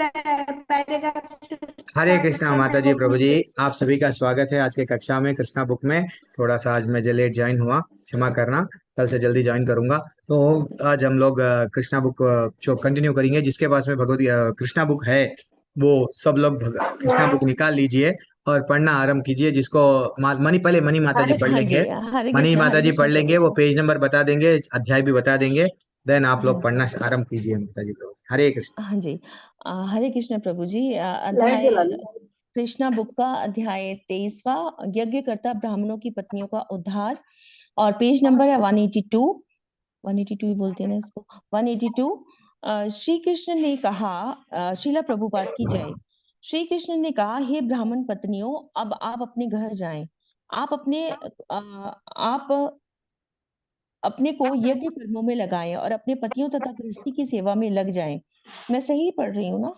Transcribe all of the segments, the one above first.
Paragraph से हरे start Krishna करना माता है जी, वो प्रभु जी। मुझे। आप सभी का स्वागत है आज के कक्षा में, कृष्णा बुक में। थोड़ा सा आज मैं लेट ज्वाइन हुआ, क्षमा करना। कल से जल्दी ज्वाइन करूंगा। तो आज हम लोग कृष्णा बुक जो कंटिन्यू करेंगे, जिसके पास में भगवत कृष्णा बुक है, वो सब लोग कृष्णा बुक निकाल लीजिए और पढ़ना आरंभ कीजिए। जिसको मनी, पहले मनी माता जी हरे पढ़ हाँ जी, लेंगे। मनी माता हरे जी कृष्णा पढ़ प्रभु लेंगे, वो जी। पेज नंबर बता देंगे, अध्याय भी बता देंगे। देन आप हाँ लोग जी, पढ़ना आरंभ कीजिए माता जी, प्रभु। हरे कृष्ण। हाँ जी। हरे कृष्ण प्रभु जी। लाइट अध्याय जला ली। कृष्णा बुक का अध्याय 23वां, यज्ञकर्ता ब्राह्मणों की पत्नियों का उद्धार। और पेज नंबर है 182। 182 ही बोलते हैं ना इसको, 182। श्री कृष्ण ने कहा, श्रीला प्रभुपाद की जय। श्री कृष्ण ने कहा, हे ब्राह्मण पत्नियों, अब आप अपने घर जाएं। आप अपने को यज्ञ कर्मों में लगाएं और अपने पतियों तथा गृहस्थी की सेवा में लग जाएं। मैं सही पढ़ रही हूँ ना?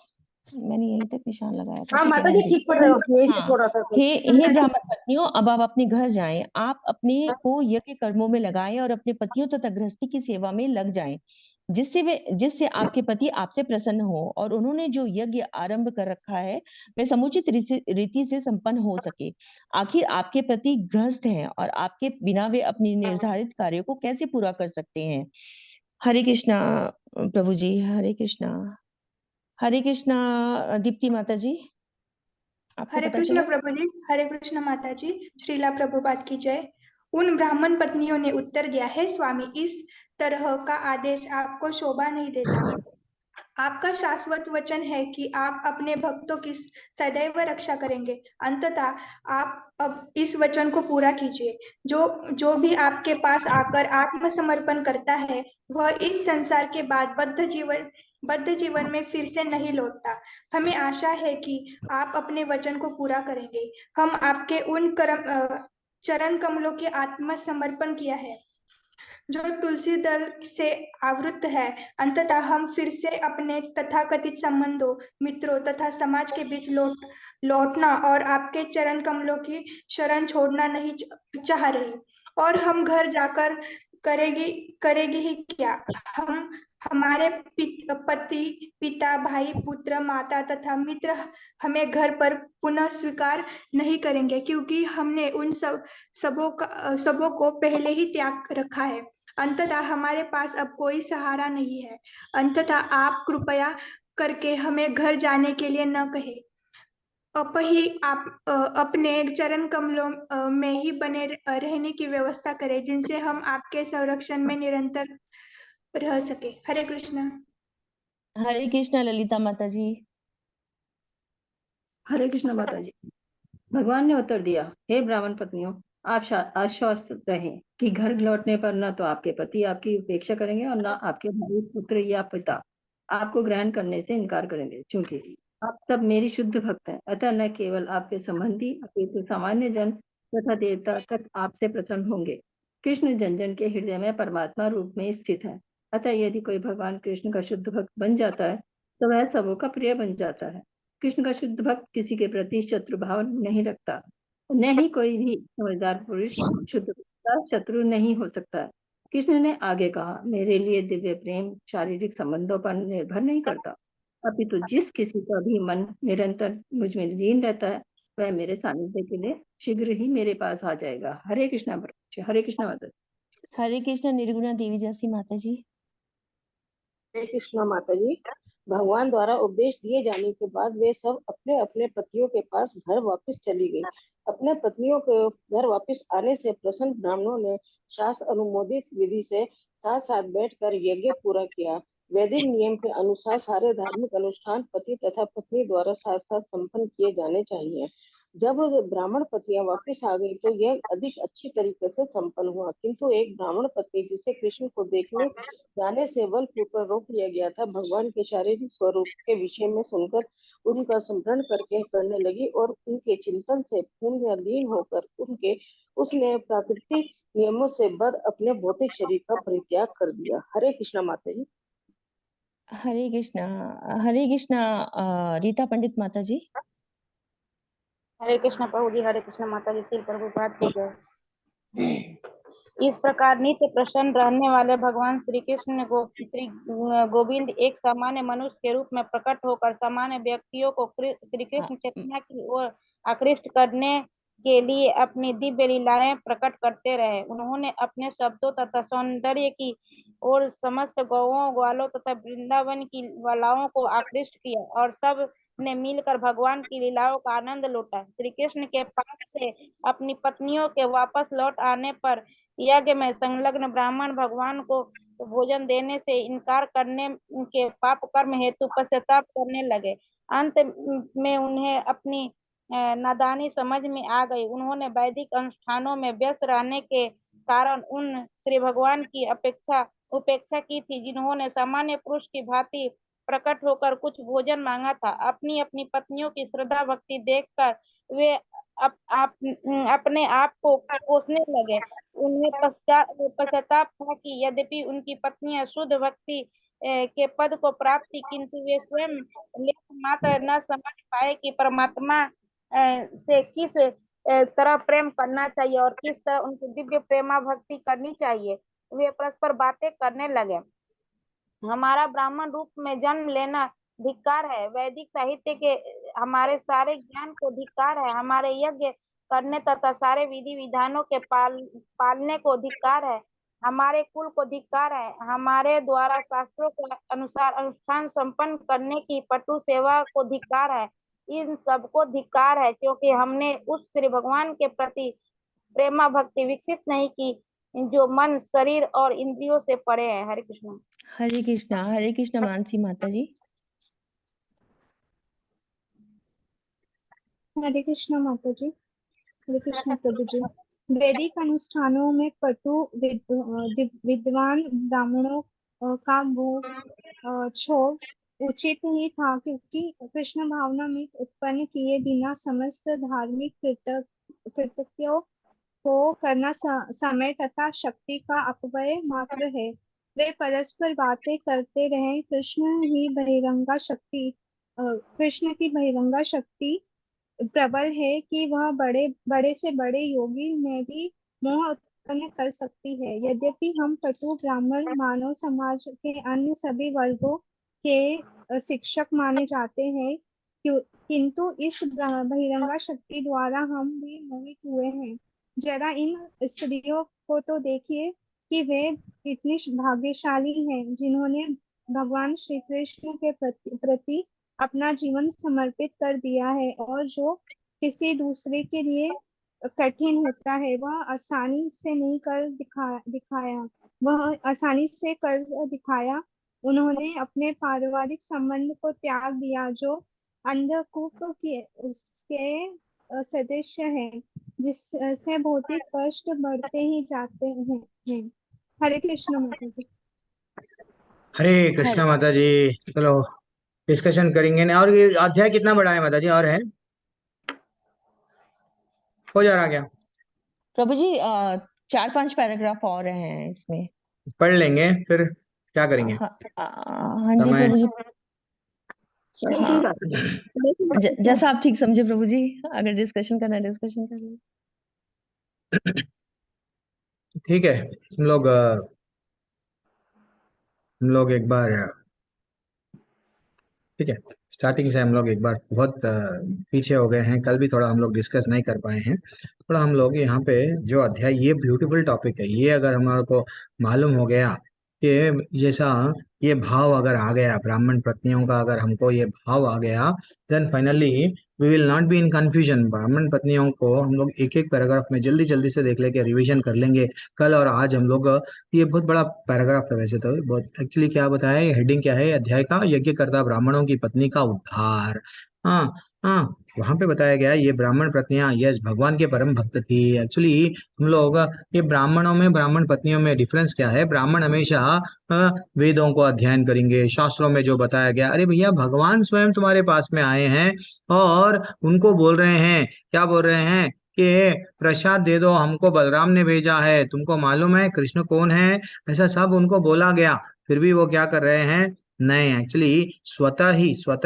मैंने यहीं तक निशान लगाया था, हाँ ठीक है माता हाँ जी, जी। ठीक पढ़ रहे हो, यही से हाँ, छोड़ा था हे कुछ। हे ब्राह्मण पत्नियों, अब आप अपने घर जाएं। आप अपने को यज्ञ कर्मों में लगाएं और अपने पतियों तथा गृहस्थी की सेवा में लग जाएं, जिससे आपके पति आपसे प्रसन्न हो और उन्होंने जो यज्ञ आरंभ कर रखा है वह समुचित रीति से संपन्न हो सके। आखिर आपके पति गृहस्थ हैं और आपके बिना वे अपनी निर्धारित कार्यों को कैसे पूरा कर सकते हैं? हरे कृष्णा प्रभु जी, हरे कृष्णा। हरे कृष्णा दीप्ति माता जी, आपको हरे पता कृष्ण चला? प्रभु जी, हरे कृष्ण माता जी, श्रीला प्रभुपाद की जय। उन ब्राह्मण पत्नियों ने उत्तर दिया, है स्वामी, इस तरह का आदेश आपको शोभा नहीं देता। आपका शाश्वत वचन है कि आप अपने भक्तों की सदैव रक्षा करेंगे। अंततः आप अब इस वचन को पूरा कीजिए। जो जो भी आपके पास आकर आत्मसमर्पण करता है, वह इस संसार के बाद बद्ध जीवन में फिर से नहीं लौटता। हमें आशा है कि आप अपने वचन को पूरा करेंगे। हम आपके उन चरण कमलों के आत्मसमर्पण किया है जो तुलसी दल से आवृत है। अंततः हम फिर से अपने तथाकथित संबंधों, मित्रों तथा समाज के बीच लौटना और आपके चरण कमलों की शरण छोड़ना नहीं चाह रहे। और हम घर जाकर करेगी करेगी ही क्या? हम हमारे पति, पिता, भाई, पुत्र, माता तथा मित्र हमें घर पर पुनः स्वीकार नहीं करेंगे, क्योंकि हमने उन सबों को पहले ही त्याग रखा है। अंततः हमारे पास अब कोई सहारा नहीं है। अंततः आप कृपया करके हमें घर जाने के लिए न कहें। ही आप अपने चरण कमलों में ही बने रहने की व्यवस्था करें, जिनसे हम आपके संरक्षण में निरंतर रह सके। हरे कृष्ण। हरे कृष्णा ललिता माता जी। हरे कृष्ण माता जी। भगवान ने उत्तर दिया, हे ब्राह्मण पत्नियों, आप आश्वस्त रहें कि घर लौटने पर न तो आपके पति आपकी उपेक्षा करेंगे और न आपके भाई, पुत्र या पिता आपको ग्रहण करने से इनकार करेंगे, क्योंकि आप सब मेरी शुद्ध भक्त हैं। अतः न केवल आपके संबंधी अपितु सामान्य जन तथा देवता तक आपसे प्रसन्न होंगे। कृष्ण जन जन के हृदय में परमात्मा रूप में स्थित है। अतः यदि कोई भगवान कृष्ण का शुद्ध भक्त बन जाता है तो वह सबों का प्रिय बन जाता है। कृष्ण का शुद्ध भक्त किसी के प्रति शत्रु भाव नहीं रखता। न ही कोई भी समझदार पुरुष शुद्ध भक्त का शत्रु नहीं हो सकता है। कृष्ण ने आगे कहा, मेरे लिए दिव्य प्रेम शारीरिक संबंधों पर निर्भर नहीं करता, अपितु जिस किसी का भी मन निरंतर मुझ में लीन रहता है वह मेरे सानिध्य के लिए शीघ्र ही मेरे पास आ जाएगा। हरे कृष्णा। हरे कृष्णा माता। हरे कृष्णा निर्गुणा देवी दासी माता जी। हरे कृष्णा माता जी। भगवान द्वारा उपदेश दिए जाने के बाद वे सब अपने अपने पतियों के पास घर वापस चली गई। अपने पत्नियों के घर वापस आने से प्रसन्न ब्राह्मणों ने शास्त्र अनुमोदित विधि से साथ साथ बैठकर यज्ञ पूरा किया। वैदिक नियम के अनुसार सारे धार्मिक अनुष्ठान पति तथा पत्नी द्वारा साथ साथ संपन्न किए जाने चाहिए। जब ब्राह्मण पत्नियां वापस आ गई तो यह अधिक अच्छी तरीके से संपन्न हुआ, किंतु एक ब्राह्मण पत्नी जिसे कृष्ण को देखने जाने से बलपूर्वक रोक लिया गया था, भगवान के शारीरिक स्वरूप के विषय में सुनकर उनका स्मरण करने लगी और उनके चिंतन से पूर्ण लीन होकर उसने प्राकृतिक नियमों से बद अपने भौतिक शरीर का परित्याग कर दिया। हरे कृष्णा माता जी। हरे कृष्णा। हरे कृष्णा रीता पंडित माता जी। हरे कृष्ण प्रभु जी, हरे कृष्ण माता जी, श्री प्रभुपाद की जय। इस प्रकार नित्य प्रसन्न रहने वाले भगवान श्री गोविंद एक सामान्य मनुष्य के रूप में प्रकट होकर सामान्य व्यक्तियों को श्री कृष्ण चेतना की ओर आकृष्ट करने के लिए अपनी दिव्य लीलाएं प्रकट करते रहे। उन्होंने अपने शब्दों तथा सौंदर्य की ओर समस्त गौओं ग्वालों तथा वृंदावन की वालाओं को आकृष्ट किया और सब ने मिलकर भगवान की लीलाओं का आनंद लूटा। श्री कृष्ण के पास से अपनी पत्नियों के वापस लौट आने पर यज्ञ में संलग्न ब्राह्मण भगवान को भोजन देने से इनकार करने के पाप कर्म हेतु पश्चाताप करने लगे। अंत में उन्हें अपनी नादानी समझ में आ गई। उन्होंने वैदिक अनुष्ठानों में व्यस्त रहने के कारण उन श्री भगवान की उपेक्षा की थी, जिन्होंने सामान्य पुरुष की भांति प्रकट होकर कुछ भोजन मांगा था। अपनी अपनी पत्नियों की श्रद्धा भक्ति देखकर वे अपने आप को कोसने लगे। उन्हें पश्चाताप था कि यद्यपि उनकी पत्नियां शुद्ध भक्ति के पद को प्राप्त थी, किंतु वे स्वयं लेख मात्र न समझ पाए कि परमात्मा से किस तरह प्रेम करना चाहिए और किस तरह उनकी दिव्य प्रेमा भक्ति करनी चाहिए। वे परस्पर बातें करने लगे। हमारा ब्राह्मण रूप में जन्म लेना धिक्कार है। वैदिक साहित्य के हमारे सारे ज्ञान को धिक्कार है। हमारे यज्ञ करने तथा सारे विधि विधानों के पालने को धिक्कार है। हमारे कुल को धिक्कार है। हमारे द्वारा शास्त्रों के अनुसार अनुष्ठान संपन्न करने की पटु सेवा को धिक्कार है। इन सबको धिक्कार है, क्योंकि हमने उस श्री भगवान के प्रति प्रेमा भक्ति विकसित नहीं की जो मन, शरीर और इंद्रियों से परे है। हरे कृष्ण। हरे कृष्ण मानसी माता जी। हरे कृष्ण माता जी। हरे कृष्ण प्रभु जी। वैदिक अनुष्ठानों में पटु विद्वान ब्राह्मणों का भोग छोड़ उचित ही था, क्योंकि कृष्ण भावना में उत्पन्न किए बिना समस्त धार्मिक कृत्यों को करना समय तथा शक्ति का अपव्यय मात्र है। वे परस्पर बातें करते रहे। कृष्ण की बहिरंगा शक्ति प्रबल है कि वह बड़े से बड़े योगी में भी मोह उत्पन्न कर सकती है। यद्यपि हम पटु ब्राह्मण मानव समाज के अन्य सभी वर्गों के शिक्षक माने जाते हैं, किंतु इस बहिरंगा शक्ति द्वारा हम भी मोहित हुए हैं। जरा इन स्त्रियों को तो देखिए कि वे इतनी भाग्यशाली हैं, जिन्होंने भगवान श्री कृष्ण के प्रति अपना जीवन समर्पित कर दिया है, और जो किसी दूसरे के लिए कठिन होता है वह आसानी से नहीं कर दिखाया। उन्होंने अपने पारिवारिक संबंध को त्याग दिया, जो अंधकूप के सदस्य है, जिससे भौतिक कष्ट बढ़ते ही जाते हैं। हरे कृष्ण माता जी। हरे कृष्ण माता जी। चलो डिस्कशन करेंगे ना। और ये अध्याय कितना बड़ा है माता जी? और है? हो जा रहा क्या प्रभु जी? 4-5 पैराग्राफ और हैं इसमें, पढ़ लेंगे, फिर क्या करेंगे? हाँ जी प्रभु जी। हाँ, जैसा आप ठीक समझे प्रभु जी। अगर डिस्कशन करना है डिस्कशन कर लीजिए। ठीक है। हम लोग एक बार, ठीक है, स्टार्टिंग से हम लोग एक बार बहुत पीछे हो गए हैं। कल भी थोड़ा हम लोग डिस्कस नहीं कर पाए हैं। थोड़ा हम लोग यहाँ पे जो अध्याय, ये ब्यूटीफुल टॉपिक है, ये अगर हमारे को मालूम हो गया कि जैसा ये भाव अगर आ गया ब्राह्मण पत्नियों का, अगर हमको ये भाव आ गया, then finally we will not be in confusion. ब्राह्मण पत्नियों को हम लोग एक एक पैराग्राफ में जल्दी जल्दी से देख लेके रिवीजन कर लेंगे कल और आज हम लोग। ये बहुत बड़ा पैराग्राफ है वैसे तो, बहुत एक्चुअली क्या बताया है, हेडिंग क्या है अध्याय का? यज्ञ करता ब्राह्मणों की पत्नी का उद्धार। हाँ हाँ, वहां पे बताया गया ये ब्राह्मण पत्नियां यस भगवान के परम भक्त थी। एक्चुअली हम लोग ये ब्राह्मणों में ब्राह्मण पत्नियों में डिफरेंस क्या है? ब्राह्मण हमेशा वेदों को अध्ययन करेंगे, शास्त्रों में जो बताया गया। अरे भैया, भगवान स्वयं तुम्हारे पास में आए हैं और उनको बोल रहे हैं, क्या बोल रहे हैं कि प्रसाद दे दो, हमको बलराम ने भेजा है, तुमको मालूम है कृष्ण कौन है, ऐसा सब उनको बोला गया। फिर भी वो क्या कर रहे हैं? नहीं, एक्चुअली स्वतः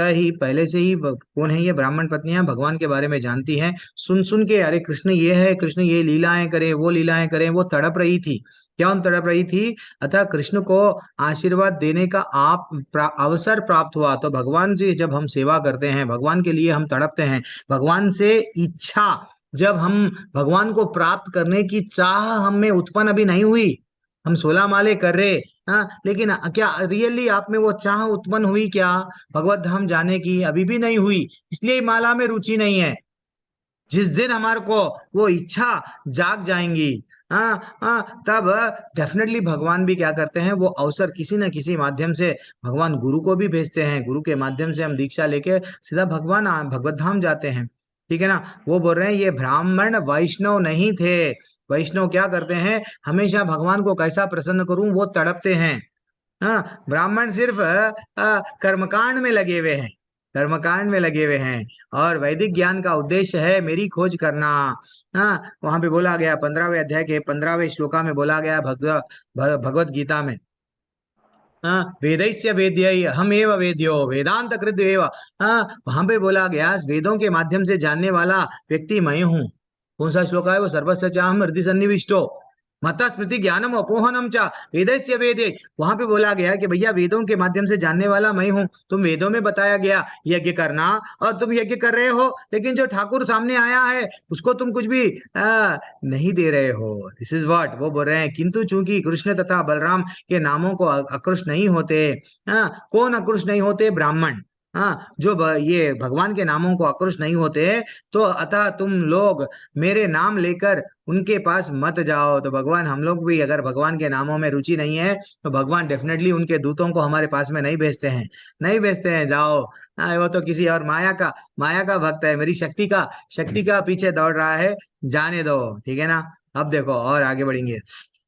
ही पहले से ही कौन है ये ब्राह्मण पत्नियां भगवान के बारे में जानती हैं। सुन सुन के अरे कृष्ण ये है, कृष्ण ये लीलाएं करे, वो लीलाएं करे, वो तड़प रही थी। क्या तड़प रही थी? अतः कृष्ण को आशीर्वाद देने का अवसर प्राप्त हुआ। तो भगवान जी जब हम सेवा करते हैं, भगवान के लिए हम तड़पते हैं, भगवान से इच्छा, जब हम भगवान को प्राप्त करने की चाह हम में उत्पन्न अभी नहीं हुई, हम 16 माले कर रहे, हाँ, लेकिन क्या रियली आप में वो चाह उत्पन्न हुई क्या भगवत धाम जाने की? अभी भी नहीं हुई, इसलिए माला में रुचि नहीं है। जिस दिन हमारे को वो इच्छा जाग जाएंगी, हाँ हाँ, तब डेफिनेटली भगवान भी क्या करते हैं, वो अवसर किसी न किसी माध्यम से भगवान गुरु को भी भेजते हैं। गुरु के माध्यम से हम दीक्षा लेके सीधा भगवत धाम जाते हैं। ठीक है ना? वो बोल रहे हैं ये ब्राह्मण वैष्णव नहीं थे। वैष्णव क्या करते हैं, हमेशा भगवान को कैसा प्रसन्न करूं वो तड़पते हैं। हाँ, ब्राह्मण सिर्फ कर्मकांड में लगे हुए हैं, कर्मकांड में लगे हुए हैं, और वैदिक ज्ञान का उद्देश्य है मेरी खोज करना। हाँ, वहां पे बोला गया 15वें अध्याय के 15वें श्लोका में बोला गया भगवत गीता में, हाँ, वेदैस्य वेद्य हम एव वेद्यो वेदांत कृत एव। हाँ, वहां पे बोला गया वेदों के माध्यम से जानने वाला व्यक्ति मैं हूँ। कौन सा श्लोक है वो? सर्वस्य चाहम हृदि सन्निविष्टो मता स्मृति ज्ञानम अपोहनम चा वेदस्य वेदे। वहां पे बोला गया कि भैया वेदों के माध्यम से जानने वाला मैं हूँ। तुम वेदों में बताया गया यज्ञ करना, और तुम यज्ञ कर रहे हो, लेकिन जो ठाकुर सामने आया है उसको तुम कुछ भी नहीं दे रहे हो। दिस इज व्हाट वो बोल रहे हैं। किंतु चूंकि कृष्ण तथा बलराम के नामों को आकृष्ट नहीं होते, हाँ, कौन आकृष्ट नहीं होते? ब्राह्मण। हाँ, जो ये भगवान के नामों को आकृष्ट नहीं होते, तो अतः तुम लोग मेरे नाम लेकर उनके पास मत जाओ। तो भगवान, हम लोग भी अगर भगवान के नामों में रुचि नहीं है तो भगवान डेफिनेटली उनके दूतों को हमारे पास में नहीं भेजते हैं, नहीं भेजते हैं। जाओ, वो तो किसी और माया का भक्त है, मेरी शक्ति का पीछे दौड़ रहा है, जाने दो। ठीक है ना? अब देखो और आगे बढ़ेंगे।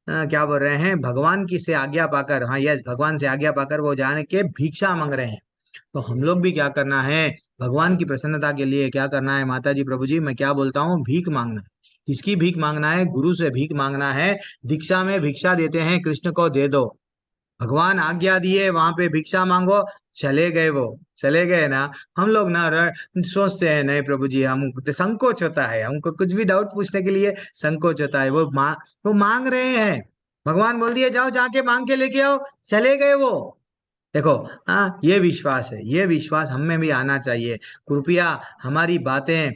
क्या बोल रहे हैं? भगवान की से आज्ञा पाकर, हाँ यस, भगवान से आज्ञा पाकर वो जाने के भिक्षा मांग रहे हैं। तो हम लोग भी क्या करना है, भगवान की प्रसन्नता के लिए क्या करना है? माता जी, प्रभु जी, मैं क्या बोलता हूँ, भीख मांगना है। किसकी भीख मांगना है? गुरु से भीख मांगना है। दीक्षा में भिक्षा देते हैं, कृष्ण को दे दो। भगवान आज्ञा दिए वहां पे भिक्षा मांगो, चले गए, वो चले गए ना। हम लोग ना सोचते हैं नहीं प्रभु जी, हम संकोच होता है, हमको कुछ भी डाउट पूछने के लिए संकोच होता है। वो मांग रहे हैं, भगवान बोल दिए जाओ जाके मांग के लेके आओ, चले गए वो। देखो, हाँ, ये विश्वास है, ये विश्वास हम में भी आना चाहिए। कृपया हमारी बातें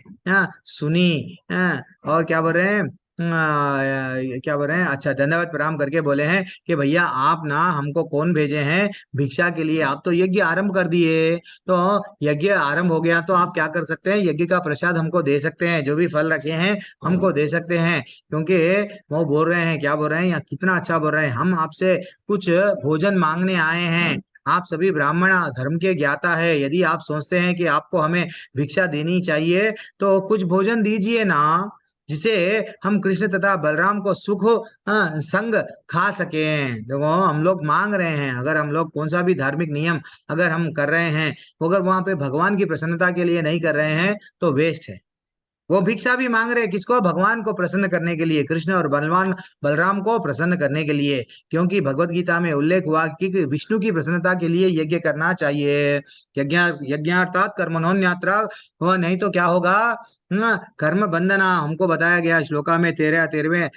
सुनी। और क्या बोल रहे हैं, क्या बोल रहे हैं, अच्छा, धन्यवाद प्रणाम करके बोले हैं कि भैया आप ना हमको कौन भेजे हैं भिक्षा के लिए? आप तो यज्ञ आरंभ कर दिए। तो यज्ञ आरंभ हो गया तो आप क्या कर सकते हैं, यज्ञ का प्रसाद हमको दे सकते हैं, जो भी फल रखे हैं हमको दे सकते हैं। क्योंकि वो बोल रहे हैं, क्या बोल रहे हैं, या कितना अच्छा बोल रहे हैं, हम आपसे कुछ भोजन मांगने आए हैं। आप सभी ब्राह्मण धर्म के ज्ञाता है, यदि आप सोचते हैं कि आपको हमें भिक्षा देनी चाहिए तो कुछ भोजन दीजिए ना, जिसे हम कृष्ण तथा बलराम को सुख संग खा सकें। देखो, हम लोग मांग रहे हैं, अगर हम लोग कौन सा भी धार्मिक नियम अगर हम कर रहे हैं, अगर वहां पे भगवान की प्रसन्नता के लिए नहीं कर रहे हैं तो वेस्ट है। वो भिक्षा भी मांग रहे हैं किसको? भगवान को प्रसन्न करने के लिए, कृष्ण और बलराम को प्रसन्न करने के लिए। क्योंकि भगवत गीता में उल्लेख हुआ कि विष्णु की प्रसन्नता के लिए यज्ञ करना चाहिए। यज्ञार्थात कर्मणोन्यात्रा, वो नहीं तो क्या होगा, कर्म बंधना। हमको बताया गया श्लोका में 13वें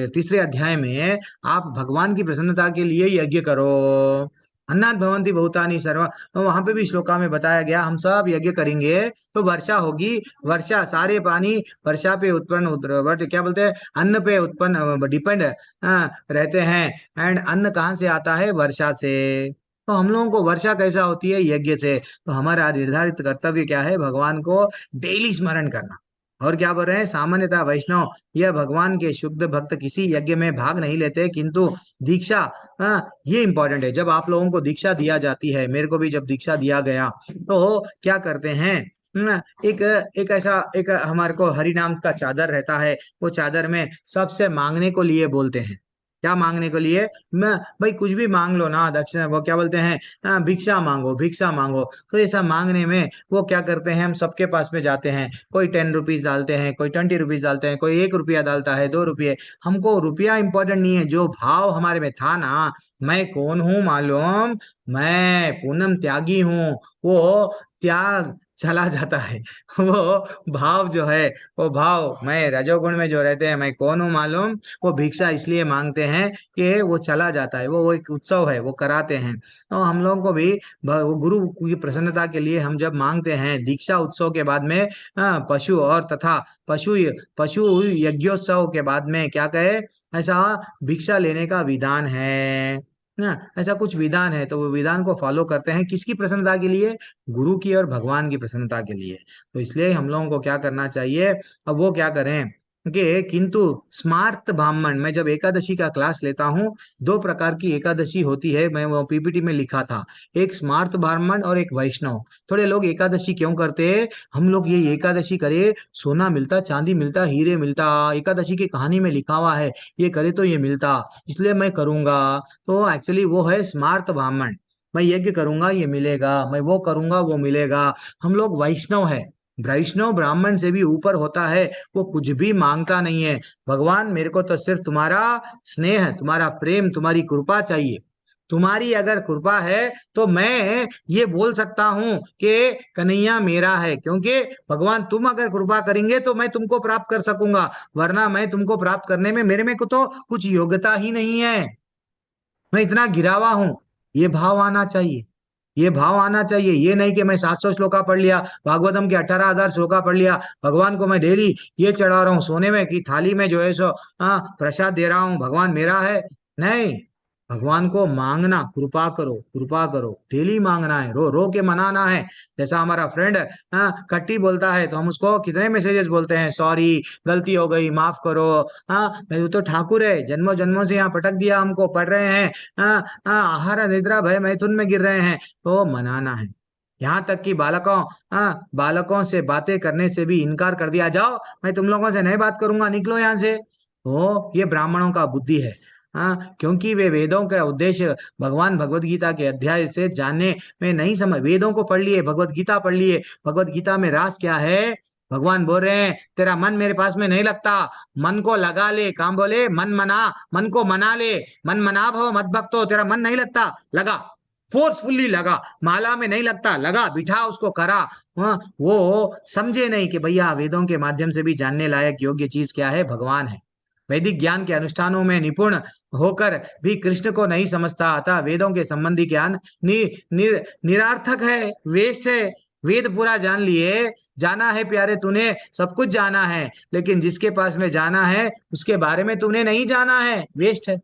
तीसरे अध्याय में, आप भगवान की प्रसन्नता के लिए यज्ञ करो। अन्नात् भवन्ति भूतानि सर्व, तो वहां पे भी श्लोका में बताया गया हम सब यज्ञ करेंगे तो वर्षा होगी। वर्षा, सारे पानी वर्षा पे उत्पन्न, क्या बोलते हैं, अन्न पे उत्पन्न डिपेंड रहते हैं। एंड अन्न कहाँ से आता है? वर्षा से। तो हम लोगों को वर्षा कैसा होती है? यज्ञ से। तो हमारा निर्धारित कर्तव्य क्या है? भगवान को डेली स्मरण करना। और क्या बोल रहे हैं, सामान्यतः वैष्णव यह भगवान के शुद्ध भक्त किसी यज्ञ में भाग नहीं लेते, किंतु दीक्षा, ये इंपॉर्टेंट है। जब आप लोगों को दीक्षा दिया जाती है, मेरे को भी जब दीक्षा दिया गया तो क्या करते हैं, एक एक ऐसा एक हमारे को हरि नाम का चादर रहता है, वो चादर में सबसे मांगने को लिए बोलते हैं। क्या मांगने के लिए? मैं भाई कुछ भी मांग लो ना, दक्षिणा, वो क्या बोलते हैं, भिक्षा मांगो, भिक्षा मांगो। तो ऐसा मांगने में वो क्या करते हैं, हम सबके पास में जाते हैं, कोई 10 रुपीज डालते हैं, कोई 20 रुपीज डालते हैं, कोई 1 रुपया डालता है, 2 रुपये। हमको रुपया इंपॉर्टेंट नहीं है, जो भाव हमारे में था ना, मैं कौन हूं मालूम, मैं पूनम त्यागी हूँ, वो त्याग चला जाता है। वो भाव जो है, वो भाव, मैं रजोगुण में जो रहते हैं, मैं कौन हूँ मालूम, वो भिक्षा इसलिए मांगते हैं कि वो चला जाता है, वो एक उत्सव है, वो कराते हैं। तो हम लोगों को भी वो गुरु की प्रसन्नता के लिए हम जब मांगते हैं दीक्षा उत्सव के बाद में, पशु और तथा पशु पशु यज्ञोत्सव के बाद में क्या कहे, ऐसा भिक्षा लेने का विधान है ना, ऐसा कुछ विधान है, तो वो विधान को फॉलो करते हैं, किसकी प्रसन्नता के लिए, गुरु की और भगवान की प्रसन्नता के लिए। तो इसलिए हम लोगों को क्या करना चाहिए, अब वो क्या करें कि किंतु स्मार्त ब्राह्मण, मैं जब एकादशी का क्लास लेता हूँ, 2 प्रकार की एकादशी होती है, मैं वो पीपीटी में लिखा था, एक स्मार्त ब्राह्मण और एक वैष्णव। थोड़े लोग एकादशी क्यों करते हैं, हम लोग ये एकादशी करे, सोना मिलता, चांदी मिलता, हीरे मिलता, एकादशी की कहानी में लिखा हुआ है, ये करे तो ये मिलता, इसलिए मैं करूंगा। तो एक्चुअली वो है स्मार्त ब्राह्मण, मैं यज्ञ करूंगा ये मिलेगा, मैं वो करूंगा वो मिलेगा। हम लोग वैष्णव है, वैष्णव ब्राह्मण से भी ऊपर होता है, वो कुछ भी मांगता नहीं है, भगवान मेरे को तो सिर्फ तुम्हारा स्नेह, तुम्हारा प्रेम, तुम्हारी कृपा चाहिए। तुम्हारी अगर कृपा है तो मैं ये बोल सकता हूँ कि कन्हैया मेरा है, क्योंकि भगवान तुम अगर कृपा करेंगे तो मैं तुमको प्राप्त कर सकूंगा, वरना मैं तुमको प्राप्त करने में मेरे में को तो कुछ योग्यता ही नहीं है, मैं इतना गिरा हुआ हूं। ये भाव आना चाहिए, ये भाव आना चाहिए, ये नहीं कि मैं 700 श्लोका पढ़ लिया, भागवतम के 18,000 श्लोका पढ़ लिया, भगवान को मैं डेली ये चढ़ा रहा हूँ, सोने में की थाली में जो है सो प्रसाद दे रहा हूँ, भगवान मेरा है। नहीं, भगवान को मांगना, कृपा करो, कृपा करो, डेली मांगना है, रो रो के मनाना है। जैसा हमारा फ्रेंड कट्टी बोलता है तो हम उसको कितने मैसेजेस बोलते हैं, सॉरी, गलती हो गई, माफ करो। वो तो ठाकुर है, जन्मों जन्मों से यहाँ पटक दिया हमको, पढ़ रहे हैं, आहार निद्रा भय मैथुन में गिर रहे हैं, तो मनाना है। यहाँ तक कि बालकों से बातें करने से भी इनकार कर दिया, जाओ मैं तुम लोगों से नहीं बात करूंगा, निकलो यहाँ से। तो ये ब्राह्मणों का बुद्धि है। क्योंकि वे वेदों का उद्देश्य भगवान भगवत गीता के अध्याय से जानने में नहीं समझ, वेदों को पढ़ लिए, भगवत गीता पढ़ लिए, भगवत गीता में रास क्या है, भगवान बोल रहे हैं तेरा मन मेरे पास में नहीं लगता, मन को लगा ले, काम बोले, मन मना, मन को मना ले, मन मना भव मत भक्तो, तेरा मन नहीं लगता, लगा, फोर्सफुल्ली लगा, माला में नहीं लगता, लगा, बिठा उसको, करा। वो समझे नहीं कि भैया वेदों के माध्यम से भी जानने लायक योग्य चीज क्या है, भगवान है। वैदिक ज्ञान के अनुष्ठानों में निपुण होकर भी कृष्ण को नहीं समझता, अतः वेदों के संबंधी ज्ञान निरार्थक है, वेस्ट है। वेद पूरा जान लिए, जाना है प्यारे तूने, सब कुछ जाना है, लेकिन जिसके पास में जाना है उसके बारे में तूने नहीं जाना है, वेस्ट है।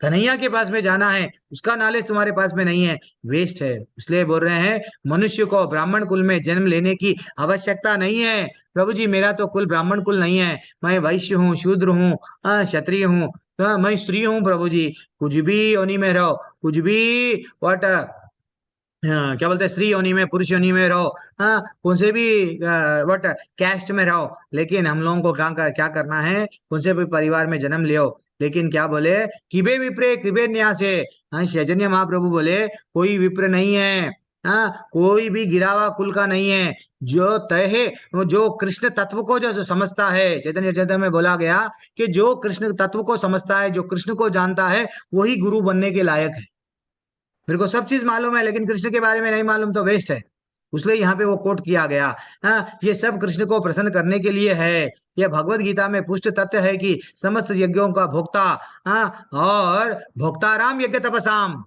कन्हैया के पास में जाना है, उसका नॉलेज तुम्हारे पास में नहीं है, वेस्ट है। इसलिए बोल रहे हैं मनुष्य को ब्राह्मण कुल में जन्म लेने की आवश्यकता नहीं है। प्रभु जी मेरा तो कुल ब्राह्मण कुल नहीं है, मैं वैश्य हूँ, शूद्र हूँ, क्षत्रिय हूँ, मैं स्त्री हूँ, प्रभु जी कुछ भी योनि में रहो, कुछ भी व्हाट क्या बोलते हैं, स्त्री योनि में, पुरुष योनि में रहो, कौन से भी व्हाट कैस्ट में रहो, लेकिन हम लोगों को क्या करना है, कौन से भी परिवार में जन्म लियो, लेकिन क्या बोले, किबे विप्रे किबे न्यासे। चैतन्य महाप्रभु बोले कोई विप्र नहीं है, कोई भी गिरा हुआ कुल का नहीं है, जो तय है, जो कृष्ण तत्व को जो समझता है, चैतन्य चैतन्य में बोला गया कि जो कृष्ण तत्व को समझता है, जो कृष्ण को जानता है, वही गुरु बनने के लायक है। मेरे को सब चीज मालूम है लेकिन कृष्ण के बारे में नहीं मालूम तो वेस्ट है। उसलिए यहाँ पे वो कोट किया गया, ये सब कृष्ण को प्रसन्न करने के लिए है। यह भगवत गीता में पुष्ट तथ्य है कि समस्त यज्ञों का भोक्ता, और भोक्ताराम यज्ञ तपसाम,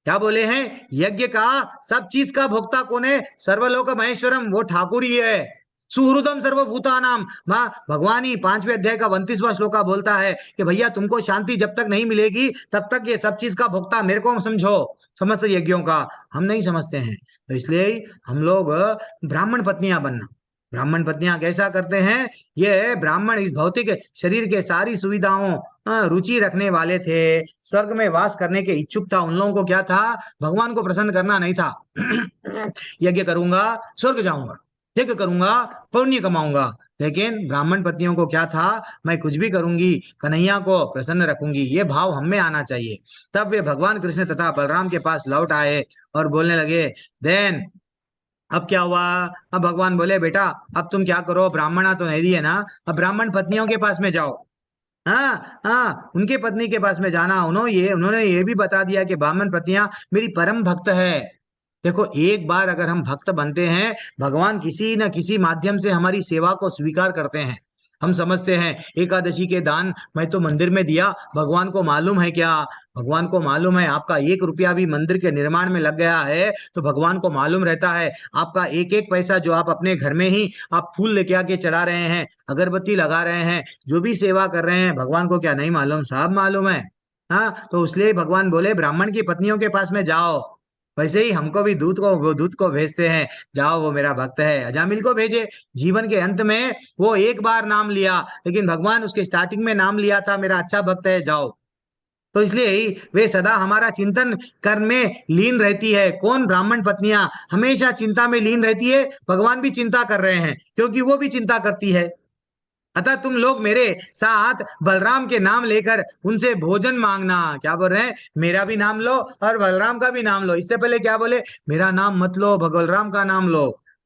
क्या बोले हैं, यज्ञ का सब चीज का भोक्ता कौन है, सर्वलोक महेश्वरम, वो ठाकुर ही है। सुहृदम सर्वभूतानाम, माँ भगवान ही 5वें अध्याय का 29वां श्लोका बोलता है कि भैया तुमको शांति जब तक नहीं मिलेगी तब तक ये सब चीज का भोक्ता मेरे को समझो, समस्त यज्ञों का। हम नहीं समझते हैं, तो इसलिए हम लोग ब्राह्मण पत्नियां बनना। ब्राह्मण पत्नियां कैसा करते हैं, ये ब्राह्मण इस भौतिक शरीर के सारी सुविधाओं रुचि रखने वाले थे, स्वर्ग में वास करने के इच्छुक था। उन लोगों को क्या था, भगवान को प्रसन्न करना नहीं था। यज्ञ करूंगा स्वर्ग जाऊंगा, यज्ञ करूंगा, पुण्य कमाऊंगा। लेकिन ब्राह्मण पत्नियों को क्या था, मैं कुछ भी करूंगी, कन्हैया को प्रसन्न रखूंगी, ये भाव हम में आना चाहिए। तब वे भगवान कृष्ण तथा बलराम के पास लौट आए और बोलने लगे, देन अब क्या हुआ। अब भगवान बोले, बेटा अब तुम क्या करो, ब्राह्मणा तो नहीं दिए ना, अब ब्राह्मण पत्नियों के पास में जाओ। हाँ हाँ, उनके पत्नी के पास में जाना। उन्होंने ये भी बता दिया कि ब्राह्मण पत्नियां मेरी परम भक्त है। देखो, एक बार अगर हम भक्त बनते हैं, भगवान किसी न किसी माध्यम से हमारी सेवा को स्वीकार करते हैं। हम समझते हैं एकादशी के दान मैं तो मंदिर में दिया, भगवान को मालूम है क्या? भगवान को मालूम है, आपका 1 रुपया भी मंदिर के निर्माण में लग गया है तो भगवान को मालूम रहता है। आपका एक एक पैसा जो आप अपने घर में ही आप फूल लेके आके चढ़ा रहे हैं, अगरबत्ती लगा रहे हैं, जो भी सेवा कर रहे हैं, भगवान को क्या नहीं मालूम? सब मालूम है। हाँ, तो इसलिए भगवान बोले ब्राह्मण की पत्नियों के पास में जाओ। वैसे ही हमको भी दूत को भेजते हैं, जाओ वो मेरा भक्त है, अजामिल को भेजे। जीवन के अंत में वो एक बार नाम लिया, लेकिन भगवान उसके स्टार्टिंग में नाम लिया था, मेरा अच्छा भक्त है, जाओ। तो इसलिए ही वे सदा हमारा चिंतन कर में लीन रहती है। कौन? ब्राह्मण पत्नियां हमेशा चिंता में लीन रहती है। भगवान भी चिंता कर रहे हैं क्योंकि वो भी चिंता करती है। अतः तुम लोग मेरे साथ बलराम के नाम लेकर उनसे भोजन मांगना। क्या बोल रहे हैं? मेरा भी नाम लो और बलराम का भी नाम लो। इससे पहले क्या बोले? मेरा नाम मत लो, बलराम का नाम लो।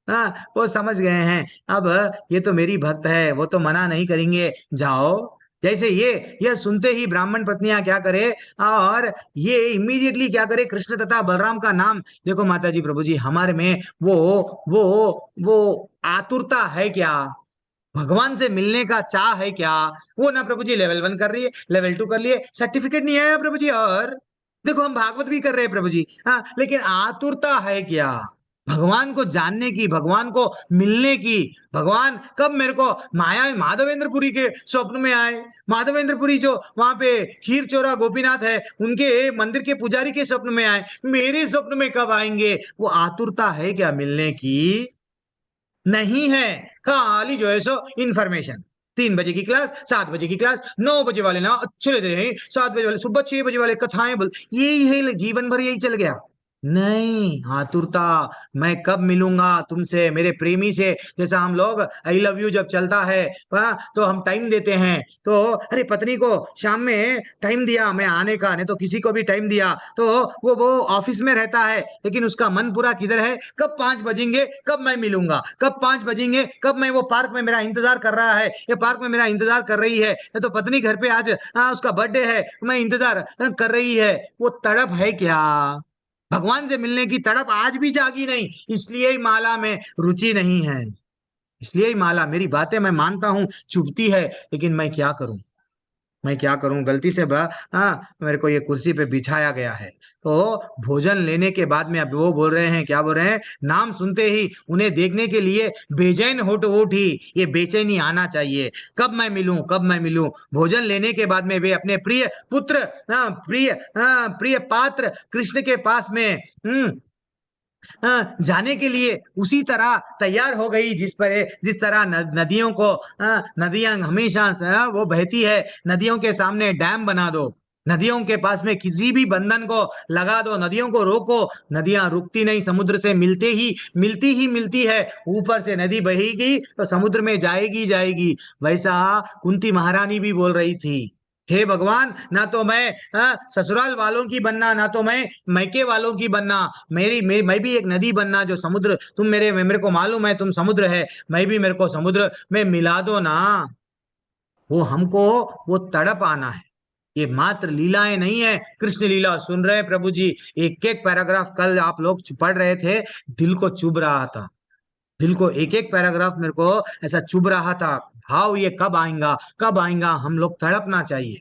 हाँ, वो समझ गए हैं। अब ये तो मेरी भक्त है, वो तो मना नहीं करेंगे, जाओ। जैसे यह सुनते ही ब्राह्मण पत्नियां क्या करे, और ये इमीडिएटली क्या करे, कृष्ण तथा बलराम का नाम। देखो माता जी, प्रभु जी, हमारे में वो आतुरता है क्या? भगवान से मिलने का चाह है क्या? वो ना प्रभु जी लेवल 1 कर रही है, लेवल 2 कर लिए, सर्टिफिकेट नहीं आया प्रभु जी। और देखो हम भागवत भी कर रहे हैं प्रभु जी, हाँ, लेकिन आतुरता है क्या भगवान को जानने की, भगवान को मिलने की? भगवान कब मेरे को माधवेंद्रपुरी के स्वप्न में आए? माधवेंद्रपुरी जो वहां पे खीर चोरा गोपीनाथ है, उनके मंदिर के पुजारी के स्वप्न में आए, मेरे स्वप्न में कब आएंगे? वो आतुरता है क्या मिलने की? नहीं है। खाली जो है सो इंफॉर्मेशन। 3 बजे की क्लास, 7 बजे की क्लास, 9 बजे वाले ना अच्छे लेते हैं, 7 बजे वाले, सुबह 6 बजे वाले कथाएं बोल, यही है जीवन भर यही चल गया। नहीं, आतुरता, मैं कब मिलूंगा तुमसे, मेरे प्रेमी से। जैसा हम लोग आई लव यू जब चलता है, तो हम टाइम देते हैं। तो अरे पत्नी को शाम में टाइम दिया मैं आने का, नहीं तो किसी को भी टाइम दिया, तो वो ऑफिस में रहता है, लेकिन उसका मन पूरा किधर है? कब 5 बजेंगे, कब मैं मिलूंगा, कब 5 बजेंगे, कब मैं वो पार्क में मेरा इंतजार कर रहा है, ये पार्क में मेरा इंतजार कर रही है, ये तो पत्नी घर पे आज उसका बर्थडे है, मैं इंतजार कर रही है। वो तड़प है क्या? भगवान से मिलने की तड़प आज भी जागी नहीं, इसलिए ही माला में रुचि नहीं है। इसलिए ही माला, मेरी बातें मैं मानता हूं चुभती है, लेकिन मैं क्या करूं? मैं क्या करूं? गलती से मेरे को ये कुर्सी पे बिठाया गया है। तो भोजन लेने के बाद में अब वो बोल रहे हैं, क्या बोल रहे हैं? नाम सुनते ही उन्हें देखने के लिए बेचैन होठ उठी, ये बेचैनी आना चाहिए। कब मैं मिलूं, कब मैं मिलूं? भोजन लेने के बाद में वे अपने प्रिय पुत्र, प्रिय पात्र कृष्ण के पास में जाने के लिए उसी तरह तैयार हो गई, जिस तरह नदियों को, नदियां हमेशा वो बहती है, नदियों के सामने डैम बना दो, नदियों के पास में किसी भी बंधन को लगा दो, नदियों को रोको, नदियां रुकती नहीं, समुद्र से मिलती है। ऊपर से नदी बहेगी तो समुद्र में जाएगी जाएगी। वैसा कुंती महारानी भी बोल रही थी, हे भगवान, ना तो मैं ससुराल वालों की बनना, ना तो मैं मैके वालों की बनना, मैं भी एक नदी बनना जो समुद्र, तुम मेरे को मालूम है तुम समुद्र है, मैं भी, मेरे को समुद्र में मिला दो ना। वो हमको वो तड़प आना है। ये मात्र लीलाएं नहीं है, कृष्ण लीला सुन रहे हैं प्रभु जी। एक एक पैराग्राफ कल आप लोग पढ़ रहे थे, दिल को चुभ रहा था, दिल को एक एक पैराग्राफ मेरे को ऐसा चुभ रहा था। भाव ये कब आएगा, कब आएगा? हम लोग तड़पना चाहिए,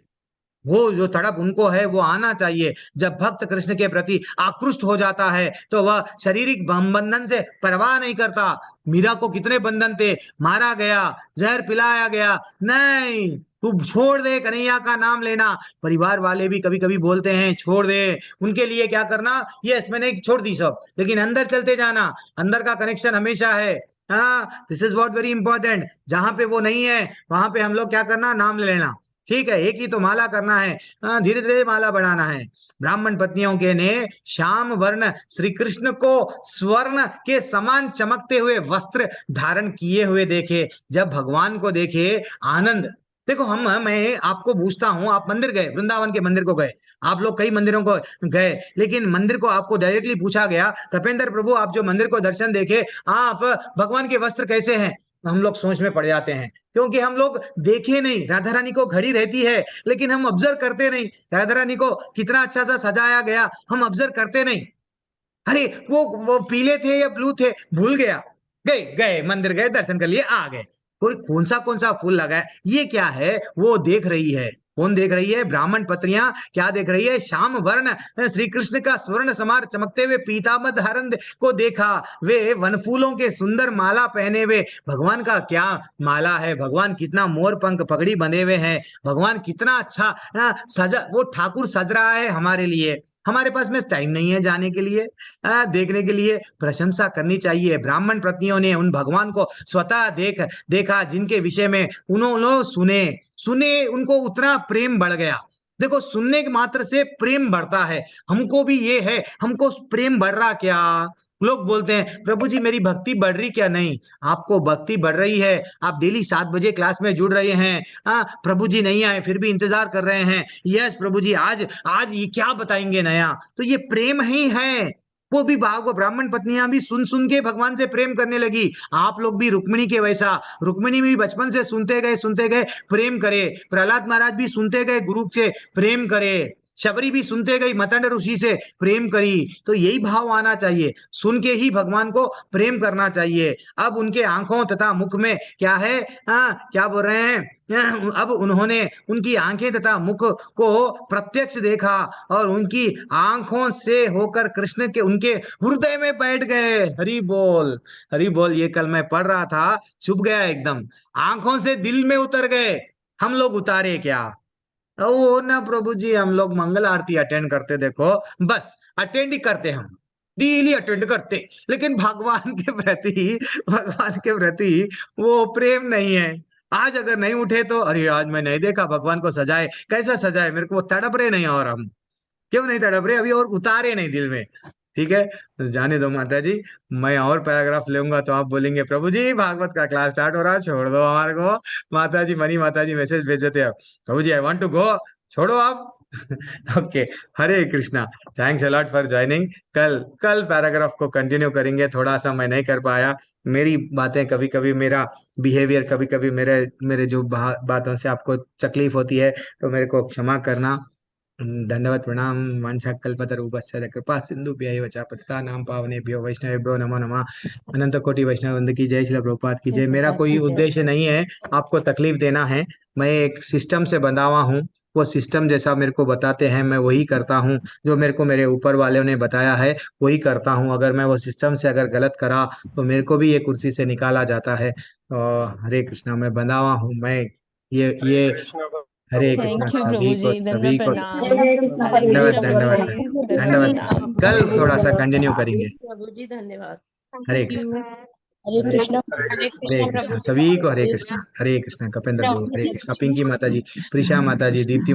वो जो तड़प उनको है वो आना चाहिए। जब भक्त कृष्ण के प्रति आकृष्ट हो जाता है तो वह शारीरिक बंधन से परवाह नहीं करता। मीरा को कितने बंधन थे, मारा गया, जहर पिलाया गया, नहीं तू छोड़ दे कन्हैया का नाम लेना। परिवार वाले भी कभी कभी बोलते हैं छोड़ दे, उनके लिए क्या करना, ये मैंने छोड़ दी सब, लेकिन अंदर चलते जाना, अंदर का कनेक्शन हमेशा है। हाँ, this is what very important. जहां पे वो नहीं है वहां पे हम लोग क्या करना, नाम ले लेना। ठीक है, एक ही तो माला करना है, धीरे धीरे माला बढ़ाना है। ब्राह्मण पत्नियों के ने श्याम वर्ण श्री कृष्ण को स्वर्ण के समान चमकते हुए वस्त्र धारण किए हुए देखे। जब भगवान को देखे आनंद, देखो मैं आपको पूछता हूं, आप मंदिर गए, वृंदावन के मंदिर को गए, आप लोग कई मंदिरों को गए, लेकिन मंदिर को आपको डायरेक्टली पूछा गया, कपेंद्र प्रभु आप जो मंदिर को दर्शन देखे, आप भगवान के वस्त्र कैसे हैं? हम लोग सोच में पड़ जाते हैं, क्योंकि हम लोग देखे नहीं। राधा रानी को घड़ी रहती है, लेकिन हम ऑब्जर्व करते नहीं। राधा रानी को कितना अच्छा सा सजाया गया, हम ऑब्जर्व करते नहीं। अरे वो पीले थे या ब्लू थे, भूल गया, गए गए मंदिर गए, दर्शन कर लिए, आ गए। कोई कौन सा फूल लगा है, ये क्या है, वो देख रही है। कौन देख रही है? ब्राह्मण पत्नियां क्या देख रही है? श्याम वर्ण श्री कृष्ण का स्वर्ण समार चमकते हुए पीताम्बर धारण को देखा। वे वन फूलों के सुंदर माला पहने हुए, भगवान का क्या माला है, भगवान कितना मोर पंख पगड़ी बंधे हुए हैं, भगवान कितना अच्छा सजा, वो ठाकुर सज रहा है हमारे लिए। हमारे पास में टाइम नहीं है जाने के लिए, देखने के लिए। प्रशंसा करनी चाहिए। ब्राह्मण पत्नियों ने उन भगवान को स्वतः देखा, जिनके विषय में उन्होंने सुने, उनको उतना प्रेम बढ़ गया। देखो, सुनने के मात्र से प्रेम बढ़ता है। हमको भी ये है, हमको प्रेम बढ़ रहा क्या? लोग बोलते हैं प्रभु जी मेरी भक्ति बढ़ रही क्या? नहीं, आपको भक्ति बढ़ रही है। आप डेली 7 बजे क्लास में जुड़ रहे हैं, प्रभु जी नहीं आए फिर भी इंतजार कर रहे हैं, यस प्रभु जी आज ये क्या बताएंगे नया, तो ये प्रेम ही है। वो भी ब्राह्मण पत्नियां भी सुन सुन के भगवान से प्रेम करने लगी। आप लोग भी रुक्मिणी के वैसा, रुक्मिणी भी बचपन से सुनते गए प्रेम करे। प्रहलाद महाराज भी सुनते गए गुरु से प्रेम करे। शबरी भी सुनते गई मतंड ऋषि से प्रेम करी। तो यही भाव आना चाहिए, सुन के ही भगवान को प्रेम करना चाहिए। अब उनके आंखों तथा मुख में क्या है, क्या बोल रहे हैं, अब उन्होंने उनकी आंखें तथा मुख को प्रत्यक्ष देखा और उनकी आंखों से होकर कृष्ण के उनके हृदय में बैठ गए। हरि बोल, हरि बोल। ये कल मैं पढ़ रहा था, चुप गया एकदम, आंखों से दिल में उतर गए। हम लोग उतारे क्या? वो ना प्रभु जी, हम लोग मंगल आरती अटेंड करते, देखो बस अटेंड ही करते, हम डेली अटेंड करते, लेकिन भगवान के प्रति वो प्रेम नहीं है। आज अगर नहीं उठे तो अरे आज मैं नहीं देखा भगवान को सजाए, कैसा सजाए, मेरे को वो तड़प रहे नहीं, और हम क्यों नहीं तड़प रहे अभी, और उतारे नहीं दिल में। ठीक है, तो जाने दो माता जी, मैं और पैराग्राफ लूंगा तो आप बोलेंगे प्रभु जी भागवत का क्लास स्टार्ट हो रहा है, छोड़ दो हमारे को। माता जी, मनी माता जी मैसेज भेज देते हैं, प्रभु जी आई वांट टू गो, छोड़ो आप। Okay, Hare Krishna, thanks a lot for joining. कल पैराग्राफ को कंटिन्यू करेंगे। थोड़ा सा मैं नहीं कर पाया, मेरी बातें कभी कभी, मेरा बिहेवियर कभी कभी, मेरे जो बातों से आपको तकलीफ होती है, तो मेरे को क्षमा करना। धन्यवाद, प्रणाम। वांछा कल्पतरुभ्यश्च कृपा सिंधुभ्यैव च पतितानां पावनेभ्यो वैष्णवेभ्यो नमो नमः। अनंत कोटि वैष्णव वृंद की जय, श्री प्रभुपाद की जय। मेरा कोई उद्देश्य नहीं है आपको तकलीफ देना है, मैं एक सिस्टम से बंधा हुआ हूँ। वो सिस्टम जैसा मेरे को बताते हैं मैं वही करता हूँ, जो मेरे को मेरे ऊपर वाले ने बताया है वही करता हूँ। अगर मैं वो सिस्टम से अगर गलत करा तो मेरे को भी ये कुर्सी से निकाला जाता है। और हरे कृष्णा, मैं बंधा हुआ हूँ, मैं ये हरे कृष्णा थैंक यू सभी प्रभु को, जी, सभी दंडवत को प्रणाम। हरे धन्यवाद, कृष्ण धन्यवाद, प्रभु जी, दंडवत धन्यवाद। प्रणाम। कल थोड़ा सा कंटिन्यू करेंगे। प्रभु जी धन्यवाद। हरे कृष्णा, हरे हरे कृष्णा। हरे हरे कृष्ण कृष्णा प्रभु सभी को, हरे कृष्णा, हरे कृष्णा। कपेंद्र प्रभु हरे कृष्णा, पिंकी माता जी, प्रिशा माता जी, दीप्ति